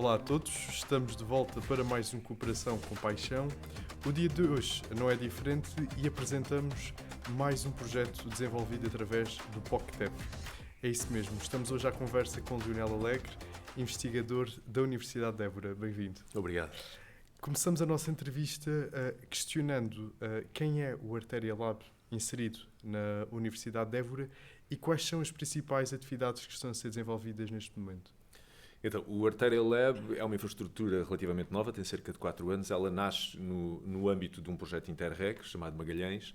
Olá a todos, estamos de volta para mais um Cooperação com Paixão. O dia de hoje não é diferente e apresentamos mais um projeto desenvolvido através do POCTEP. É isso mesmo, estamos hoje à conversa com Leonel Alegre, investigador da Universidade de Évora. Bem-vindo. Obrigado. Começamos a nossa entrevista questionando quem é o Artéria Lab inserido na Universidade de Évora e quais são as principais atividades que estão a ser desenvolvidas neste momento. Então, o Artéria Lab é uma infraestrutura relativamente nova, tem cerca de 4 anos. Ela nasce no âmbito de um projeto Interreg, chamado Magalhães,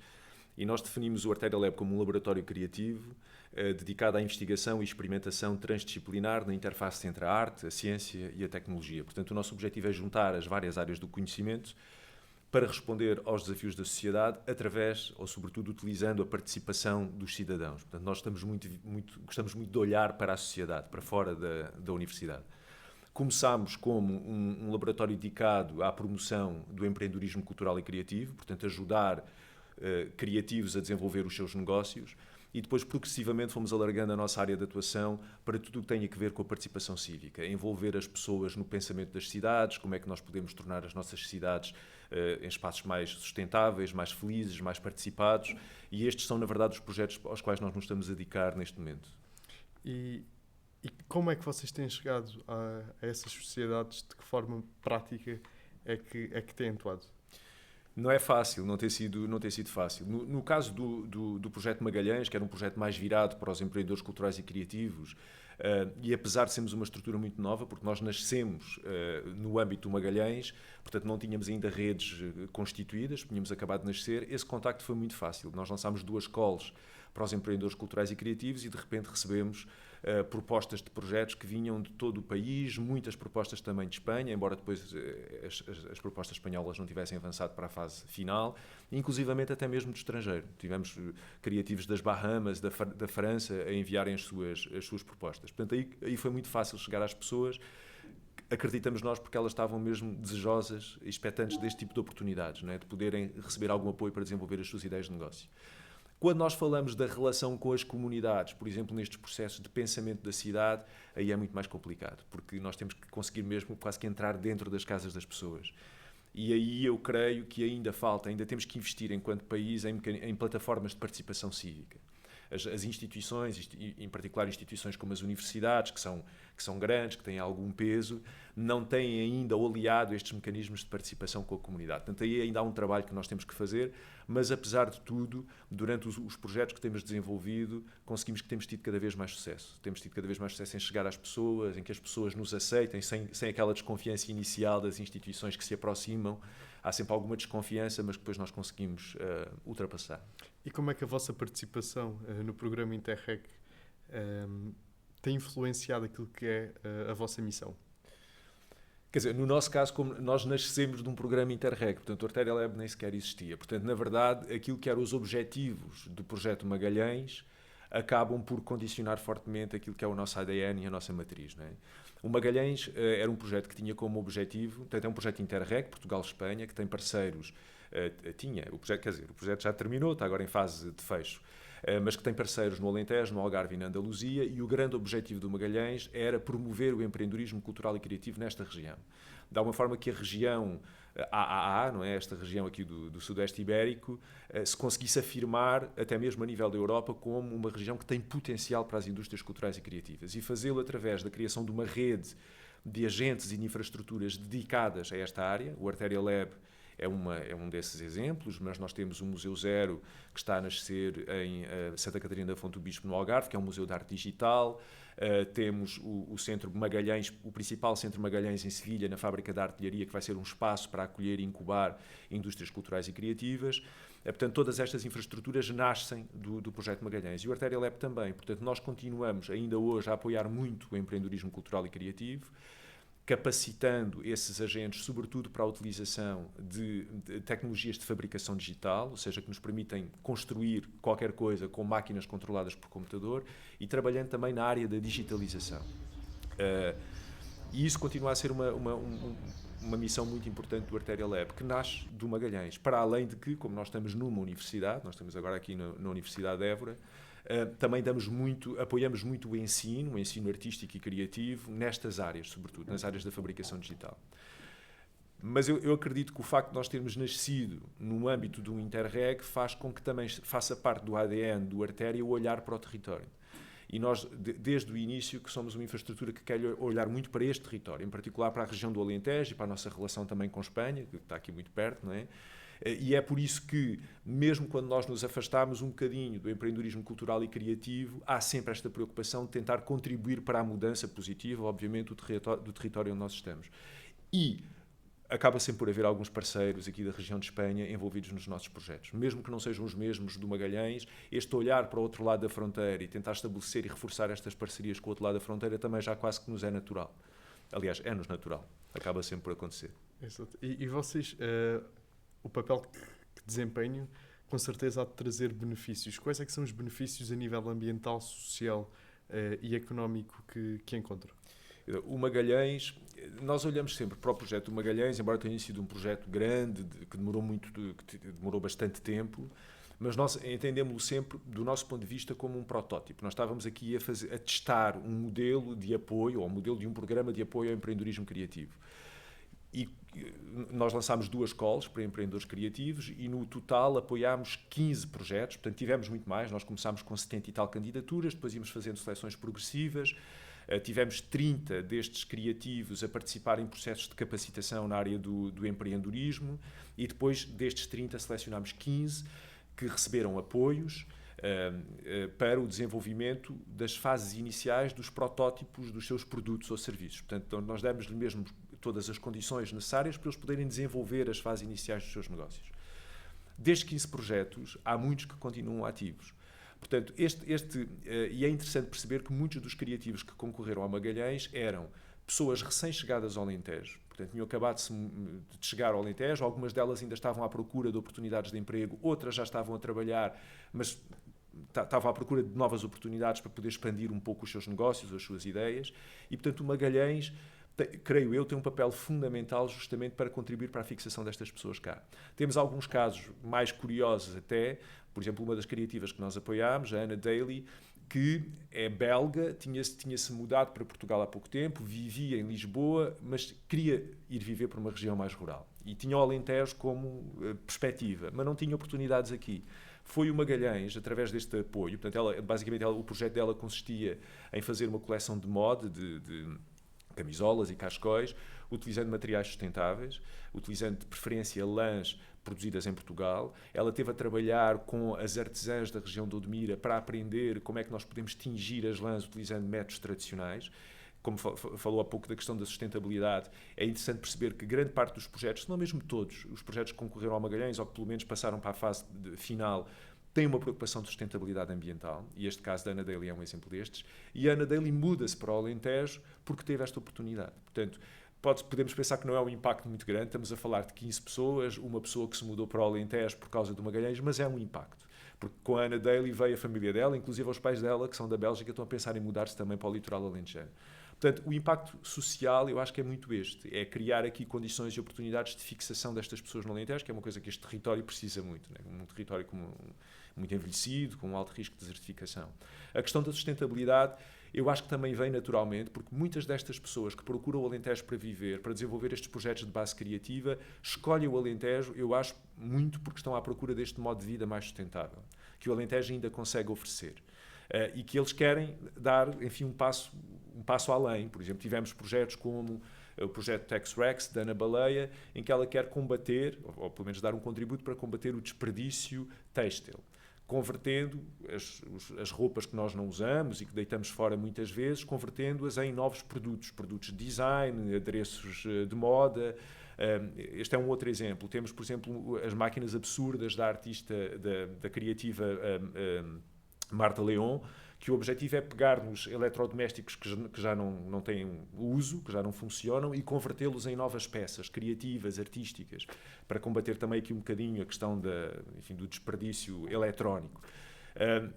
e nós definimos o Artéria Lab como um laboratório criativo dedicado à investigação e experimentação transdisciplinar na interface entre a arte, a ciência e a tecnologia. Portanto, o nosso objetivo é juntar as várias áreas do conhecimento para responder aos desafios da sociedade através, ou sobretudo, utilizando a participação dos cidadãos. Portanto, nós gostamos muito de olhar para a sociedade, para fora da universidade. Começámos como um laboratório dedicado à promoção do empreendedorismo cultural e criativo, portanto, ajudar criativos a desenvolver os seus negócios, e depois progressivamente fomos alargando a nossa área de atuação para tudo o que tenha a ver com a participação cívica, envolver as pessoas no pensamento das cidades, como é que nós podemos tornar as nossas cidades em espaços mais sustentáveis, mais felizes, mais participados, e estes são, na verdade, os projetos aos quais nós nos estamos a dedicar neste momento. E como é que vocês têm chegado a essas sociedades? De que forma prática é que têm atuado? Não é fácil, não tem sido fácil. No caso do projeto Magalhães, que era um projeto mais virado para os empreendedores culturais e criativos, e apesar de sermos uma estrutura muito nova, porque nós nascemos no âmbito do Magalhães, portanto não tínhamos ainda redes constituídas, tínhamos acabado de nascer, esse contacto foi muito fácil. Nós lançámos 2 calls para os empreendedores culturais e criativos e de repente recebemos propostas de projetos que vinham de todo o país, muitas propostas também de Espanha, embora depois as propostas espanholas não tivessem avançado para a fase final, inclusivamente até mesmo do estrangeiro. Tivemos criativos das Bahamas, da França, a enviarem as suas propostas. Portanto, aí foi muito fácil chegar às pessoas, acreditamos nós, porque elas estavam mesmo desejosas, expectantes deste tipo de oportunidades, não é? De poderem receber algum apoio para desenvolver as suas ideias de negócio. Quando nós falamos da relação com as comunidades, por exemplo, nestes processos de pensamento da cidade, aí é muito mais complicado, porque nós temos que conseguir mesmo quase que entrar dentro das casas das pessoas. E aí eu creio que ainda temos que investir enquanto país em plataformas de participação cívica. As instituições, em particular instituições como as universidades, que são grandes, que têm algum peso, não têm ainda oleado estes mecanismos de participação com a comunidade. Portanto, aí ainda há um trabalho que nós temos que fazer, mas apesar de tudo, durante os projetos que temos desenvolvido, conseguimos que temos tido cada vez mais sucesso. Temos tido cada vez mais sucesso em chegar às pessoas, em que as pessoas nos aceitem, sem aquela desconfiança inicial das instituições que se aproximam. Há sempre alguma desconfiança, mas que depois nós conseguimos ultrapassar. E como é que a vossa participação no programa Interreg tem influenciado aquilo que é a vossa missão? Quer dizer, no nosso caso, como nós nascemos de um programa Interreg, portanto, o Artéria Lab nem sequer existia. Portanto, na verdade, aquilo que eram os objetivos do projeto Magalhães acabam por condicionar fortemente aquilo que é o nosso ADN e a nossa matriz, não é? O Magalhães era um projeto que tinha como objetivo, portanto, é um projeto Interreg, Portugal-Espanha, que tem parceiros, o projeto já terminou, está agora em fase de fecho, mas que tem parceiros no Alentejo, no Algarve e na Andaluzia, e o grande objetivo do Magalhães era promover o empreendedorismo cultural e criativo nesta região. De alguma forma que a região AAA, não é? Esta região aqui do Sudoeste Ibérico, se conseguisse afirmar, até mesmo a nível da Europa, como uma região que tem potencial para as indústrias culturais e criativas, e fazê-lo através da criação de uma rede de agentes e de infraestruturas dedicadas a esta área. O Artéria Lab é um desses exemplos, mas nós temos o Museu Zero, que está a nascer em Santa Catarina da Fonte do Bispo, no Algarve, que é um museu de arte digital. Temos o Centro Magalhães, o principal Centro Magalhães em Sevilha, na Fábrica de Artilharia, que vai ser um espaço para acolher e incubar indústrias culturais e criativas. Portanto, todas estas infraestruturas nascem do projeto Magalhães. E o Artéria Lab também. Portanto, nós continuamos ainda hoje a apoiar muito o empreendedorismo cultural e criativo, capacitando esses agentes, sobretudo para a utilização de tecnologias de fabricação digital, ou seja, que nos permitem construir qualquer coisa com máquinas controladas por computador, e trabalhando também na área da digitalização. E isso continua a ser uma missão muito importante do Artéria Lab, que nasce do Magalhães, para além de que, como nós estamos numa universidade, nós estamos agora aqui na Universidade de Évora, também apoiamos muito o ensino artístico e criativo nestas áreas, sobretudo nas áreas da fabricação digital. Mas eu acredito que o facto de nós termos nascido no âmbito do Interreg faz com que também faça parte do ADN do Artéria o olhar para o território. E nós, desde o início, que somos uma infraestrutura que quer olhar muito para este território, em particular para a região do Alentejo e para a nossa relação também com Espanha, que está aqui muito perto, não é? E é por isso que, mesmo quando nós nos afastamos um bocadinho do empreendedorismo cultural e criativo, há sempre esta preocupação de tentar contribuir para a mudança positiva, obviamente, do território onde nós estamos. E acaba sempre por haver alguns parceiros aqui da região de Espanha envolvidos nos nossos projetos. Mesmo que não sejam os mesmos do Magalhães, este olhar para o outro lado da fronteira e tentar estabelecer e reforçar estas parcerias com o outro lado da fronteira também já quase que nos é natural. Aliás, é-nos natural. Acaba sempre por acontecer. Exato. E vocês, o papel que desempenham, com certeza há de trazer benefícios. Quais é que são os benefícios a nível ambiental, social e económico que encontram? O Magalhães, nós olhamos sempre para o projeto do Magalhães, embora tenha sido um projeto grande, que demorou bastante tempo, mas nós entendemos-lo sempre, do nosso ponto de vista, como um protótipo. Nós estávamos aqui a testar um modelo de apoio, ou um modelo de um programa de apoio ao empreendedorismo criativo. E nós lançámos 2 calls para empreendedores criativos e no total apoiámos 15 projetos, portanto tivemos muito mais, nós começámos com 70 e tal candidaturas, depois íamos fazendo seleções progressivas. Tivemos 30 destes criativos a participar em processos de capacitação na área do empreendedorismo e depois destes 30 selecionámos 15 que receberam apoios para o desenvolvimento das fases iniciais dos protótipos dos seus produtos ou serviços. Portanto, nós demos-lhe mesmo todas as condições necessárias para eles poderem desenvolver as fases iniciais dos seus negócios. Destes 15 projetos, há muitos que continuam ativos. Portanto, e é interessante perceber que muitos dos criativos que concorreram ao Magalhães eram pessoas recém-chegadas ao Alentejo. Portanto, tinham acabado de chegar ao Alentejo, algumas delas ainda estavam à procura de oportunidades de emprego, outras já estavam a trabalhar, mas estavam à procura de novas oportunidades para poder expandir um pouco os seus negócios, as suas ideias. E, portanto, o Magalhães, creio eu, tem um papel fundamental justamente para contribuir para a fixação destas pessoas cá. Temos alguns casos mais curiosos até. Por exemplo, uma das criativas que nós apoiámos, a Ana Daly, que é belga, tinha-se mudado para Portugal há pouco tempo, vivia em Lisboa, mas queria ir viver para uma região mais rural. E tinha o Alentejo como perspectiva, mas não tinha oportunidades aqui. Foi o Magalhães, através deste apoio, portanto, basicamente o projeto dela consistia em fazer uma coleção de moda, de camisolas e cascóis, utilizando materiais sustentáveis, utilizando de preferência lãs produzidas em Portugal. Ela teve a trabalhar com as artesãs da região de Odmira para aprender como é que nós podemos tingir as lãs utilizando métodos tradicionais. Como falou há pouco da questão da sustentabilidade, é interessante perceber que grande parte dos projetos, se não mesmo todos, os projetos que concorreram ao Magalhães ou que pelo menos passaram para a fase final, têm uma preocupação de sustentabilidade ambiental, e este caso da Ana Daly é um exemplo destes, e a Ana Daly muda-se para o Alentejo porque teve esta oportunidade. Portanto, podemos pensar que não é um impacto muito grande, estamos a falar de 15 pessoas, uma pessoa que se mudou para o Alentejo por causa do Magalhães, mas é um impacto. Porque com a Ana Daly veio a família dela, inclusive os pais dela, que são da Bélgica, estão a pensar em mudar-se também para o litoral alentejano. Portanto, o impacto social eu acho que é muito este, é criar aqui condições e oportunidades de fixação destas pessoas no Alentejo, que é uma coisa que este território precisa muito, né? Um território muito envelhecido, com um alto risco de desertificação. A questão da sustentabilidade eu acho que também vem naturalmente, porque muitas destas pessoas que procuram o Alentejo para viver, para desenvolver estes projetos de base criativa, escolhem o Alentejo, eu acho, muito porque estão à procura deste modo de vida mais sustentável, que o Alentejo ainda consegue oferecer. E que eles querem dar, enfim, um passo além. Por exemplo, tivemos projetos como o projeto Tex-Rex, da Ana Baleia, em que ela quer combater, ou pelo menos dar um contributo para combater o desperdício têxtil, convertendo as roupas que nós não usamos e que deitamos fora muitas vezes, convertendo-as em novos produtos de design, adereços de moda. Este é um outro exemplo. Temos, por exemplo, as máquinas absurdas da artista, da criativa Marta Leon, que o objetivo é pegar nos eletrodomésticos que já não têm uso, que já não funcionam, e convertê-los em novas peças criativas, artísticas, para combater também aqui um bocadinho a questão do desperdício eletrónico.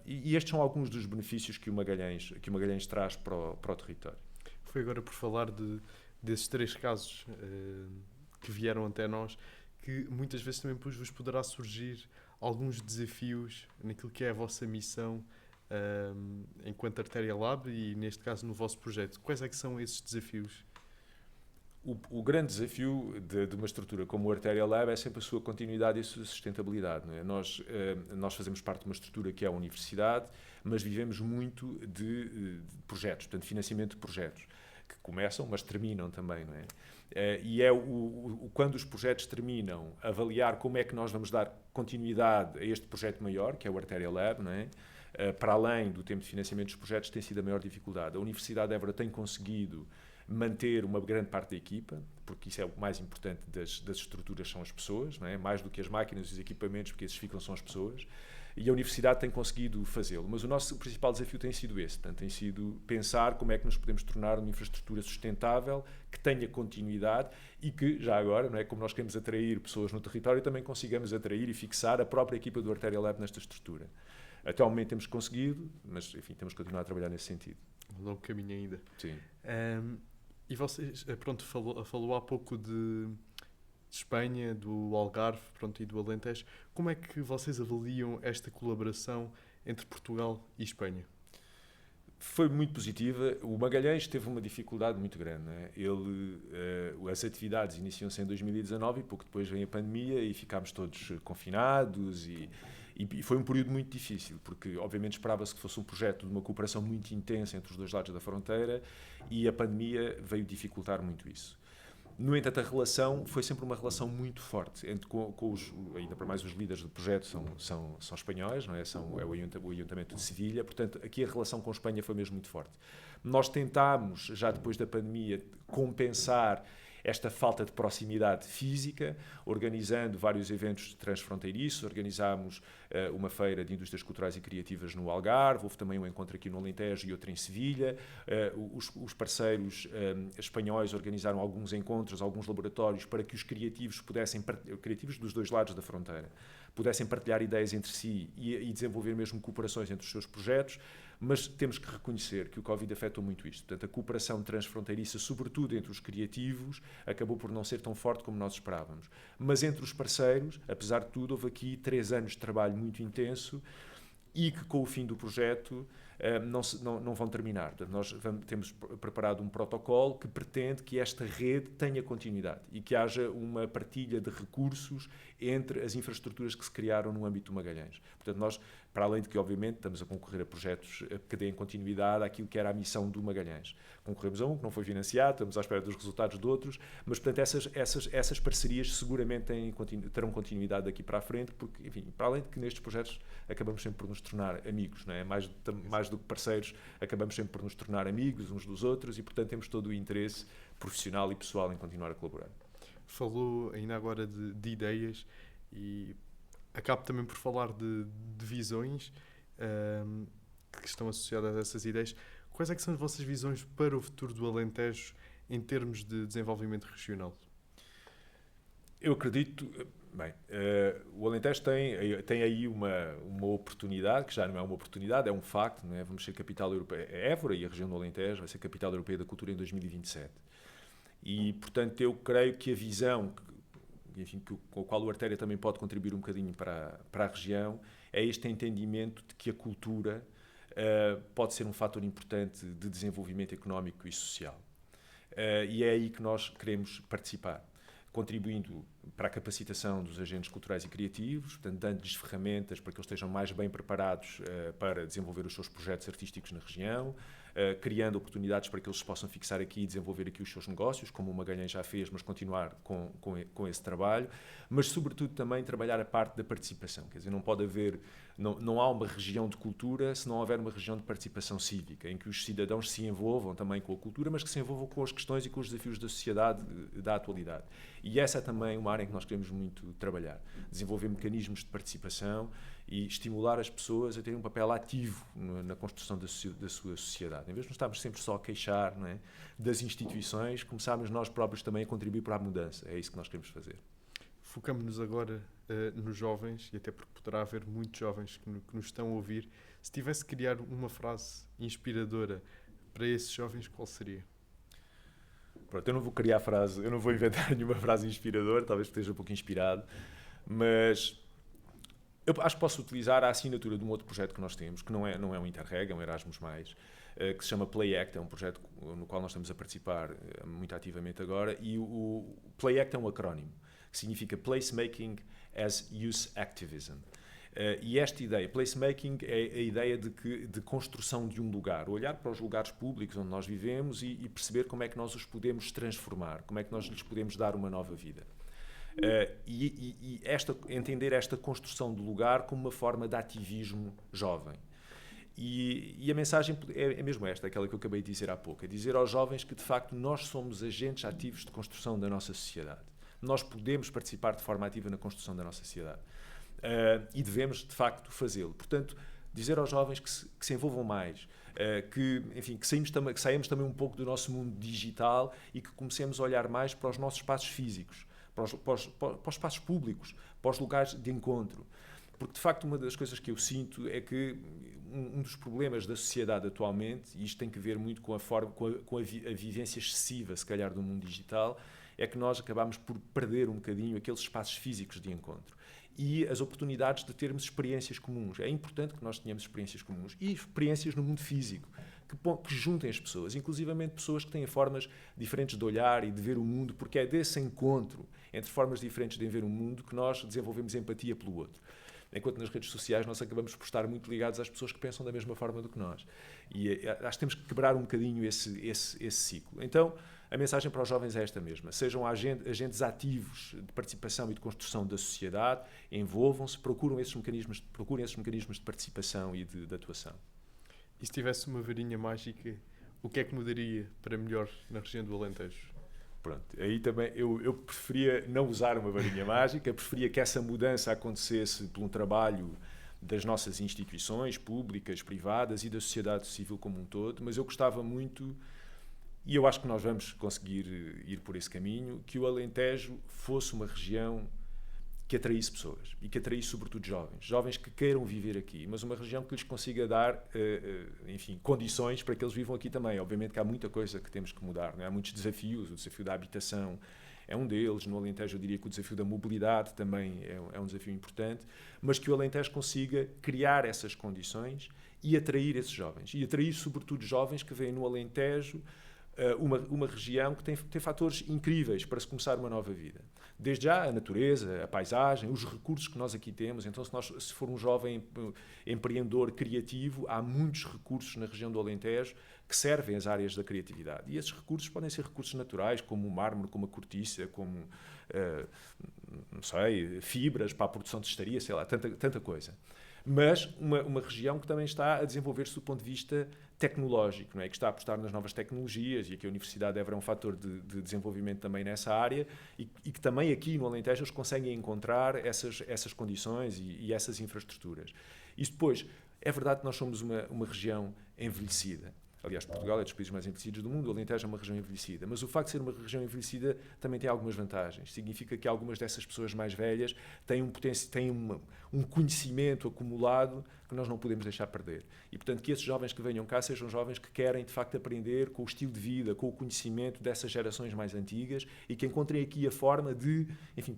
E estes são alguns dos benefícios que o Magalhães traz para o território. Foi agora por falar desses 3 casos que vieram até nós, que muitas vezes também vos poderá surgir alguns desafios naquilo que é a vossa missão enquanto Artéria Lab e, neste caso, no vosso projeto. Quais é que são esses desafios? O grande desafio de uma estrutura como o Artéria Lab é sempre a sua continuidade e a sua sustentabilidade. Não é? Nós fazemos parte de uma estrutura que é a universidade, mas vivemos muito de projetos, portanto, financiamento de projetos, que começam, mas terminam também. Não é? E quando os projetos terminam, avaliar como é que nós vamos dar continuidade a este projeto maior, que é o Artéria Lab, não é? Para além do tempo de financiamento dos projetos, tem sido a maior dificuldade. A Universidade de Évora tem conseguido manter uma grande parte da equipa, porque isso é o mais importante das estruturas, são as pessoas, não é? Mais do que as máquinas e os equipamentos, porque esses ficam são as pessoas, e a Universidade tem conseguido fazê-lo. Mas o nosso principal desafio tem sido esse, portanto, tem sido pensar como é que nos podemos tornar uma infraestrutura sustentável, que tenha continuidade e que, já agora, não é, como nós queremos atrair pessoas no território, também consigamos atrair e fixar a própria equipa do Artéria Lab nesta estrutura. Até ao momento temos conseguido, mas, enfim, temos que continuar a trabalhar nesse sentido. Um longo caminho ainda. Sim. E vocês, pronto, falou há pouco de Espanha, do Algarve, pronto, e do Alentejo. Como é que vocês avaliam esta colaboração entre Portugal e Espanha? Foi muito positiva. O Magalhães teve uma dificuldade muito grande. Não é? As atividades iniciam-se em 2019 e pouco depois vem a pandemia e ficámos todos confinados e foi um período muito difícil, porque obviamente esperava-se que fosse um projeto de uma cooperação muito intensa entre os dois lados da fronteira e a pandemia veio dificultar muito isso. No entanto, a relação foi sempre uma relação muito forte, ainda para mais os líderes do projeto são espanhóis, não é? É o Ayuntamento de Sevilha, portanto, aqui a relação com a Espanha foi mesmo muito forte. Nós tentámos, já depois da pandemia, compensar esta falta de proximidade física, organizando vários eventos transfronteiriços, organizámos uma feira de indústrias culturais e criativas no Algarve, houve também um encontro aqui no Alentejo e outro em Sevilha. Os parceiros espanhóis organizaram alguns encontros, alguns laboratórios para que os criativos criativos dos dois lados da fronteira, pudessem partilhar ideias entre si e desenvolver mesmo cooperações entre os seus projetos. Mas temos que reconhecer que o Covid afetou muito isto. Portanto, a cooperação transfronteiriça, sobretudo entre os criativos, acabou por não ser tão forte como nós esperávamos. Mas entre os parceiros, apesar de tudo, houve aqui 3 anos de trabalho muito intenso e que, com o fim do projeto, não vão terminar. Portanto, nós temos preparado um protocolo que pretende que esta rede tenha continuidade e que haja uma partilha de recursos entre as infraestruturas que se criaram no âmbito do Magalhães. Portanto, nós, para além de que, obviamente, estamos a concorrer a projetos que deem continuidade àquilo que era a missão do Magalhães. Concorremos a um que não foi financiado, estamos à espera dos resultados de outros, mas, portanto, essas parcerias seguramente terão continuidade daqui para a frente, porque, enfim, para além de que nestes projetos acabamos sempre por nos tornar amigos, não é? Mais do que parceiros, acabamos sempre por nos tornar amigos uns dos outros e, portanto, temos todo o interesse profissional e pessoal em continuar a colaborar. Falou ainda agora de ideias e acabo também por falar de visões que estão associadas a essas ideias. Quais é que são as vossas visões para o futuro do Alentejo em termos de desenvolvimento regional? Eu acredito... Bem, o Alentejo tem aí uma oportunidade, que já não é uma oportunidade, é um facto, não é? Vamos ser capital europeia. Évora e a região do Alentejo vai ser capital europeia da cultura em 2027. E, portanto, eu creio que a visão, enfim, com a qual o Artéria também pode contribuir um bocadinho para a região, é este entendimento de que a cultura pode ser um fator importante de desenvolvimento económico e social. E é aí que nós queremos participar, contribuindo para a capacitação dos agentes culturais e criativos, portanto, dando-lhes ferramentas para que eles estejam mais bem preparados para desenvolver os seus projetos artísticos na região, criando oportunidades para que eles possam fixar aqui e desenvolver aqui os seus negócios, como o Magalhães já fez, mas continuar com esse trabalho, mas sobretudo também trabalhar a parte da participação, quer dizer, não pode haver, não há uma região de cultura se não houver uma região de participação cívica, em que os cidadãos se envolvam também com a cultura, mas que se envolvam com as questões e com os desafios da sociedade da atualidade. E essa é também uma área em que nós queremos muito trabalhar, desenvolver mecanismos de participação e estimular as pessoas a terem um papel ativo na construção da sua sociedade. Em vez de não estarmos sempre só a queixar, não é, das instituições, começarmos nós próprios também a contribuir para a mudança. É isso que nós queremos fazer. Focamos-nos agora nos jovens, e até porque poderá haver muitos jovens que nos estão a ouvir. Se tivesse que criar uma frase inspiradora para esses jovens, qual seria? Pronto, eu não vou criar frase, eu não vou inventar nenhuma frase inspiradora, talvez esteja um pouco inspirado, mas Eu acho que posso utilizar a assinatura de um outro projeto que nós temos, que não é um Interreg, é um Erasmus+, que se chama Play Act, é um projeto no qual nós estamos a participar muito ativamente agora, e o Play Act é um acrónimo, que significa Placemaking as Youth Activism. E esta ideia, placemaking, é a ideia de construção de um lugar, olhar para os lugares públicos onde nós vivemos e perceber como é que nós os podemos transformar, como é que nós lhes podemos dar uma nova vida. Entender esta construção do lugar como uma forma de ativismo jovem. E a mensagem é mesmo esta, aquela que eu acabei de dizer há pouco, é dizer aos jovens que, de facto, nós somos agentes ativos de construção da nossa sociedade. Nós podemos participar de forma ativa na construção da nossa sociedade. E devemos, de facto, fazê-lo. Portanto, dizer aos jovens que se envolvam mais, que saímos também um pouco do nosso mundo digital e que comecemos a olhar mais para os nossos espaços físicos, para os espaços públicos, para os lugares de encontro. Porque, de facto, uma das coisas que eu sinto é que um dos problemas da sociedade atualmente, e isto tem que ver muito com a vivência excessiva, se calhar, do mundo digital, é que nós acabamos por perder um bocadinho aqueles espaços físicos de encontro e as oportunidades de termos experiências comuns. É importante que nós tenhamos experiências comuns e experiências no mundo físico, que juntem as pessoas, inclusivamente pessoas que têm formas diferentes de olhar e de ver o mundo, porque é desse encontro entre formas diferentes de ver o mundo que nós desenvolvemos empatia pelo outro. Enquanto nas redes sociais nós acabamos por estar muito ligados às pessoas que pensam da mesma forma do que nós. E acho que temos que quebrar um bocadinho esse ciclo. Então, a mensagem para os jovens é esta mesma. Sejam agentes ativos de participação e de construção da sociedade, envolvam-se, procurem esses mecanismos de participação e de atuação. E se tivesse uma varinha mágica, o que é que mudaria para melhor na região do Alentejo? Pronto, aí também eu preferia não usar uma varinha mágica, preferia que essa mudança acontecesse por um trabalho das nossas instituições públicas, privadas e da sociedade civil como um todo, mas eu gostava muito, e eu acho que nós vamos conseguir ir por esse caminho, que o Alentejo fosse uma região que atraísse pessoas e que atraísse sobretudo jovens que queiram viver aqui, mas uma região que lhes consiga dar, condições para que eles vivam aqui também. Obviamente que há muita coisa que temos que mudar, não é? Há muitos desafios, o desafio da habitação é um deles, no Alentejo eu diria que o desafio da mobilidade também é um desafio importante, mas que o Alentejo consiga criar essas condições e atrair esses jovens, e atrair sobretudo jovens que veem no Alentejo uma região que tem fatores incríveis para se começar uma nova vida. Desde já a natureza, a paisagem, os recursos que nós aqui temos. Então, se for um jovem empreendedor criativo, há muitos recursos na região do Alentejo que servem às áreas da criatividade. E esses recursos podem ser recursos naturais, como o mármore, como a cortiça, como, fibras para a produção de estaria, sei lá, tanta coisa. Mas uma região que também está a desenvolver-se do ponto de vista tecnológico, não é? Que está a apostar nas novas tecnologias e que a Universidade de Évora é um fator de desenvolvimento também nessa área e que também aqui no Alentejo eles conseguem encontrar essas condições e essas infraestruturas. E depois, é verdade que nós somos uma região envelhecida. Aliás, Portugal é dos países mais envelhecidos do mundo, o Alentejo é uma região envelhecida. Mas o facto de ser uma região envelhecida também tem algumas vantagens. Significa que algumas dessas pessoas mais velhas têm um conhecimento acumulado que nós não podemos deixar perder. E, portanto, que esses jovens que venham cá sejam jovens que querem, de facto, aprender com o estilo de vida, com o conhecimento dessas gerações mais antigas e que encontrem aqui a forma de,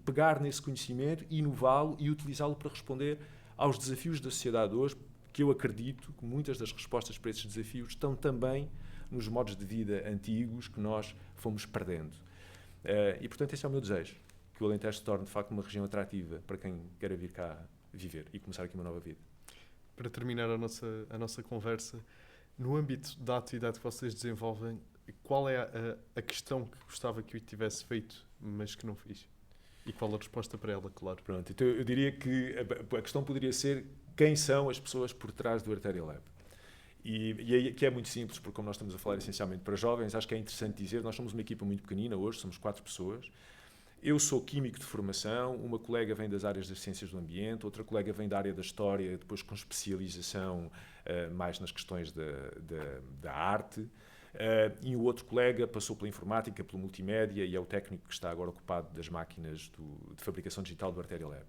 pegar nesse conhecimento, inová-lo e utilizá-lo para responder aos desafios da sociedade hoje, que eu acredito que muitas das respostas para esses desafios estão também nos modos de vida antigos que nós fomos perdendo. E, portanto, esse é o meu desejo, que o Alentejo se torne, de facto, uma região atrativa para quem queira vir cá viver e começar aqui uma nova vida. Para terminar a nossa conversa, no âmbito da atividade que vocês desenvolvem, qual é a questão que gostava que eu tivesse feito, mas que não fiz? E qual a resposta para ela, claro? Pronto, então eu diria que a questão poderia ser quem são as pessoas por trás do Arterial Lab. E que é muito simples, porque como nós estamos a falar essencialmente para jovens, acho que é interessante dizer, nós somos uma equipa muito pequenina hoje, somos 4 pessoas. Eu sou químico de formação, uma colega vem das áreas das ciências do ambiente, outra colega vem da área da história, depois com especialização mais nas questões da arte. E o outro colega passou pela informática, pelo multimédia e é o técnico que está agora ocupado das máquinas de fabricação digital do Arterial Lab.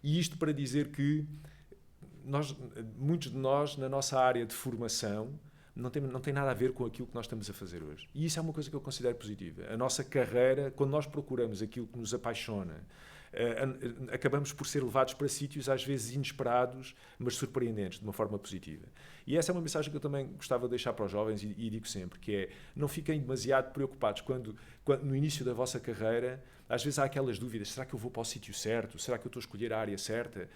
E isto para dizer que muitos de nós, na nossa área de formação, não tem nada a ver com aquilo que nós estamos a fazer hoje. E isso é uma coisa que eu considero positiva. A nossa carreira, quando nós procuramos aquilo que nos apaixona, acabamos por ser levados para sítios às vezes inesperados, mas surpreendentes, de uma forma positiva. E essa é uma mensagem que eu também gostava de deixar para os jovens e digo sempre, que é, não fiquem demasiado preocupados quando no início da vossa carreira, às vezes há aquelas dúvidas, será que eu vou para o sítio certo? Será que eu estou a escolher a área certa?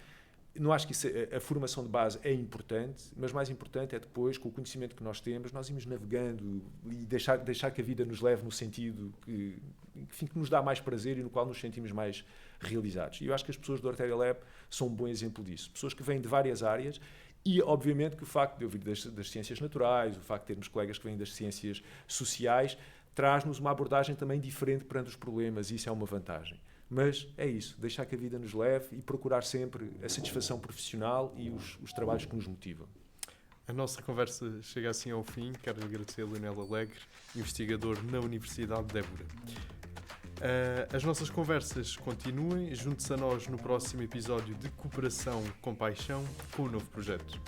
Não acho que a formação de base é importante, mas mais importante é depois, com o conhecimento que nós temos, nós irmos navegando e deixar que a vida nos leve no sentido que nos dá mais prazer e no qual nos sentimos mais realizados. E eu acho que as pessoas do Arteria Lab são um bom exemplo disso. Pessoas que vêm de várias áreas e, obviamente, que o facto de eu vir das ciências naturais, o facto de termos colegas que vêm das ciências sociais, traz-nos uma abordagem também diferente perante os problemas e isso é uma vantagem. Mas é isso, deixar que a vida nos leve e procurar sempre a satisfação profissional e os trabalhos que nos motivam. A nossa conversa chega assim ao fim. Quero agradecer a Leonel Alegre, investigador na Universidade de Évora. As nossas conversas continuem. Junte-se a nós no próximo episódio de Cooperação com Paixão, com um novo projeto.